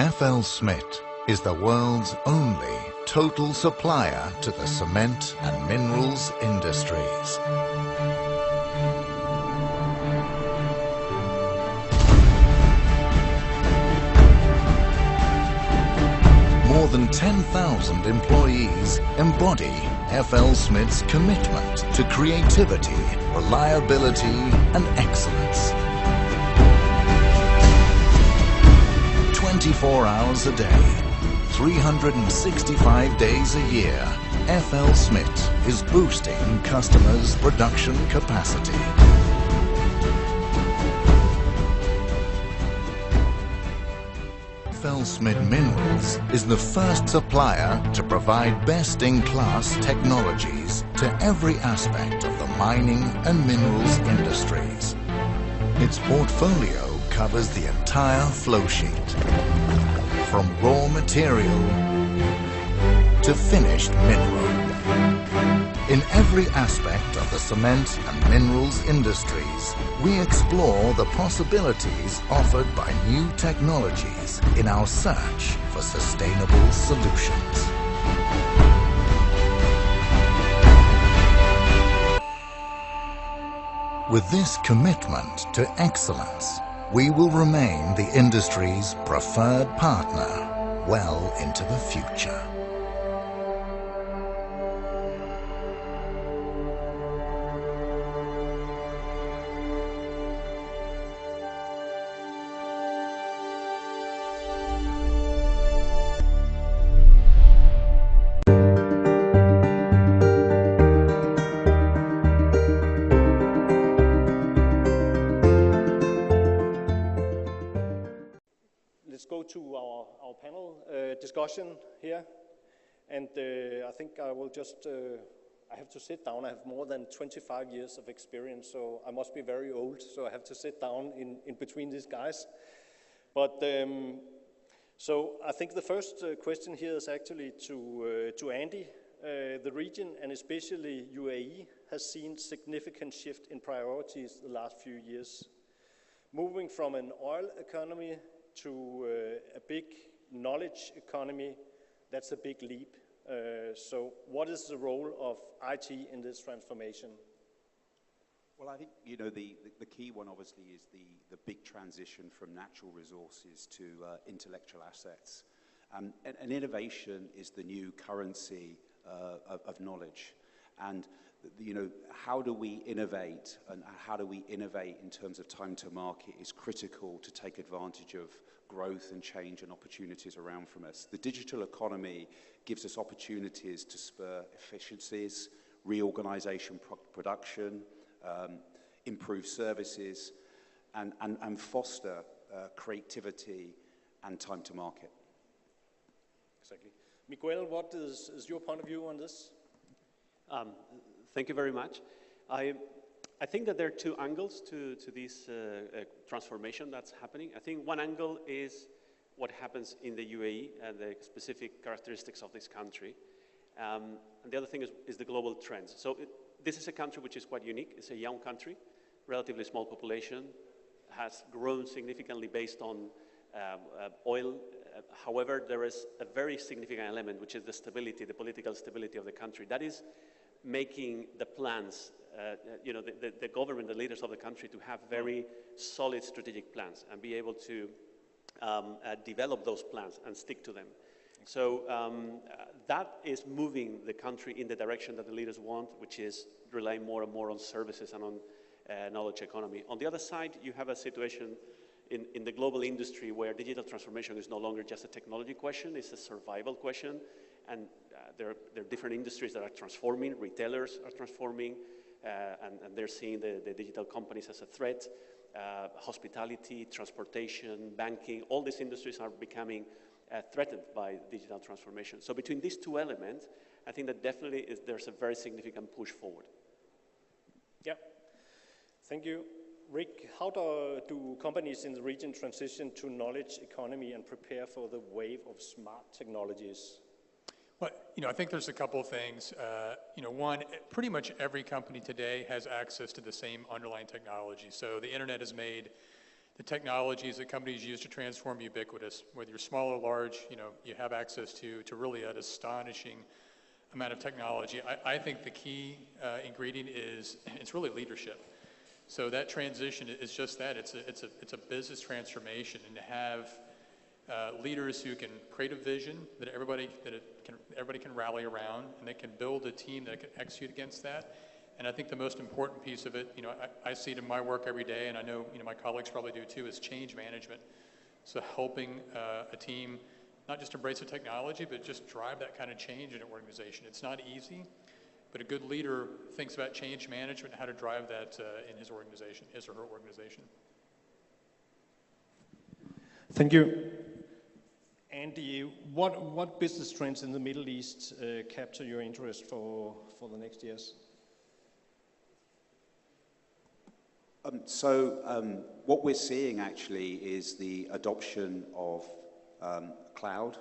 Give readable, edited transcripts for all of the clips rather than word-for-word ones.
FLSmidth is the world's only total supplier to the cement and minerals industries. More than 10,000 employees embody FLSmidth's commitment to creativity, reliability and excellence. 24 hours a day, 365 days a year, FLSmidth is boosting customers' production capacity. FLSmidth Minerals is the first supplier to provide best-in-class technologies to every aspect of the mining and minerals industries. Its portfolio covers the entire flow sheet, from raw material to finished mineral. In every aspect of the cement and minerals industries, we explore the possibilities offered by new technologies in our search for sustainable solutions. With this commitment to excellence, we will remain the industry's preferred partner well into the future. Let's go to our panel discussion here, and I think I will just, I have to sit down. I have more than 25 years of experience, so I must be very old, so I have to sit down in between these guys. But so I think the first question here is actually to Andy. The region, and especially UAE, has seen significant shift in priorities the last few years, moving from an oil economy to a big knowledge economy. That's a big leap. So what is the role of IT in this transformation? Well, I think, you know, the key one obviously is the big transition from natural resources to intellectual assets. And innovation is the new currency of knowledge. And you know, how do we innovate, and how do we innovate in terms of time to market is critical to take advantage of growth and change and opportunities around from us. The digital economy gives us opportunities to spur efficiencies, reorganization production, improve services, and foster creativity and time to market. Exactly. Miguel, what is your point of view on this? Thank you very much. I think that there are two angles to this transformation that's happening. I think one angle is what happens in the UAE and the specific characteristics of this country. And the other thing is the global trends. So this is a country which is quite unique. It's a young country, relatively small population, has grown significantly based on oil. However, there is a very significant element, which is the stability, the political stability of the country. That is making the plans, you know, the government, the leaders of the country to have very solid strategic plans and be able to develop those plans and stick to them. So that is moving the country in the direction that the leaders want, which is relying more and more on services and on knowledge economy. On the other side, you have a situation in the global industry where digital transformation is no longer just a technology question, it's a survival question. And there are different industries that are transforming, retailers are transforming, and they're seeing the digital companies as a threat. Hospitality, transportation, banking, all these industries are becoming threatened by digital transformation. So between these two elements, I think that definitely there's a very significant push forward. Yeah, thank you. Rick, how do companies in the region transition to knowledge economy and prepare for the wave of smart technologies? Well, you know, I think there's a couple of things. You know, one, pretty much every company today has access to the same underlying technology. So the internet has made the technologies that companies use to transform ubiquitous. Whether you're small or large, you have access to really an astonishing amount of technology. I think the key ingredient is, it's really leadership. So that transition is just that. It's a business transformation, and to have leaders who can create a vision that everybody can rally around, and they can build a team that can execute against that. And I think the most important piece of it, I see it in my work every day, and I know my colleagues probably do too, is change management. So helping a team not just embrace the technology, but just drive that kind of change in an organization. It's not easy, but a good leader thinks about change management and how to drive that in his organization, his or her organization. Thank you. Andy, what business trends in the Middle East capture your interest for the next years? What we're seeing actually is the adoption of cloud.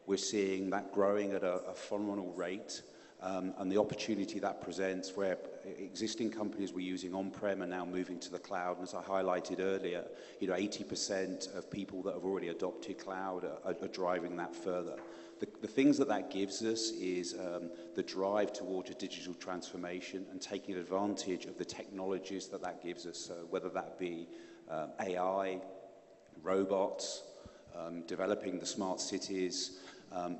We're seeing that growing at a phenomenal rate, and the opportunity that presents where existing companies were using on-prem are now moving to the cloud. And as I highlighted earlier, 80% of people that have already adopted cloud are driving that further. The things that gives us is the drive towards a digital transformation and taking advantage of the technologies that gives us. So whether that be AI, robots, developing the smart cities,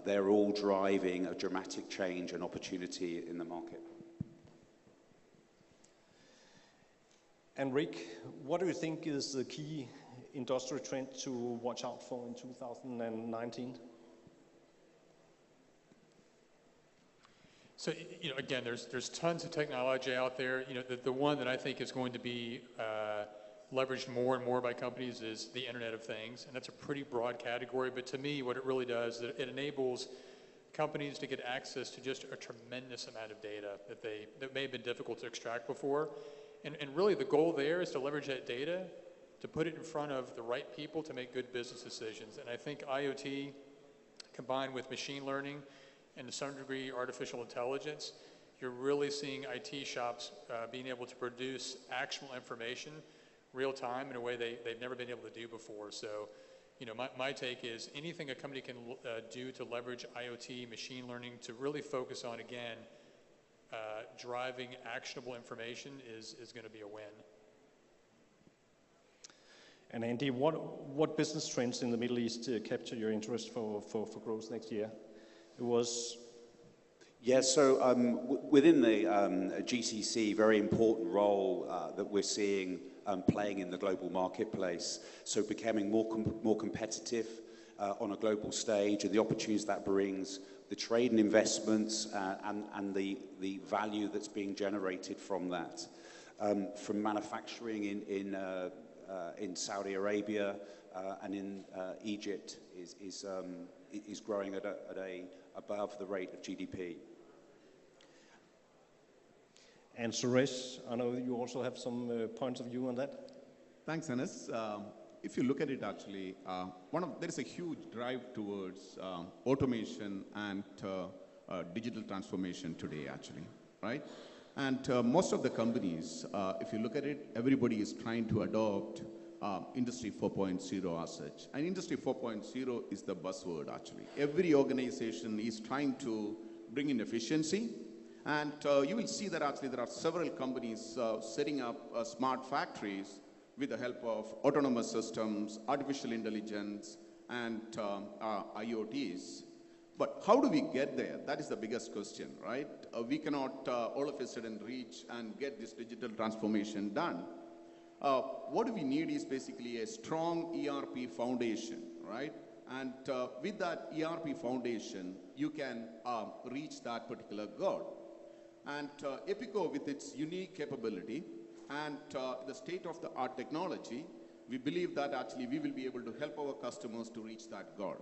they're all driving a dramatic change and opportunity in the market. And Rick, what do you think is the key industry trend to watch out for in 2019? So, again, there's tons of technology out there. The one that I think is going to be leveraged more and more by companies is the Internet of Things, and that's a pretty broad category. But to me, what it really does, it enables companies to get access to just a tremendous amount of data that may have been difficult to extract before. And really, the goal there is to leverage that data to put it in front of the right people to make good business decisions. And I think IoT, combined with machine learning, and to some degree artificial intelligence, you're really seeing IT shops being able to produce actionable information real time in a way they've never been able to do before. So, my take is anything a company can do to leverage IoT, machine learning, to really focus on, again, driving actionable information is going to be a win. And Andy, what business trends in the Middle East capture your interest for growth next year? It was... Yeah, so within the GCC, very important role that we're seeing playing in the global marketplace. So becoming more competitive on a global stage, and the opportunities that brings, the trade and investments, and the value that's being generated from that. From manufacturing in Saudi Arabia and in Egypt is growing at above the rate of GDP. And Suresh, I know you also have some points of view on that. Thanks, Hannes. If you look at it, actually, there is a huge drive towards automation and digital transformation today, actually, right? And most of the companies, if you look at it, everybody is trying to adopt Industry 4.0 as such. And Industry 4.0 is the buzzword, actually. Every organization is trying to bring in efficiency. And you will see that actually there are several companies setting up smart factories with the help of autonomous systems, artificial intelligence, and IoTs. But how do we get there? That is the biggest question, right? We cannot all of a sudden reach and get this digital transformation done. What we need is basically a strong ERP foundation, right? And with that ERP foundation, you can reach that particular goal. And Epicor, with its unique capability and the state-of-the-art technology, we believe that actually we will be able to help our customers to reach that goal.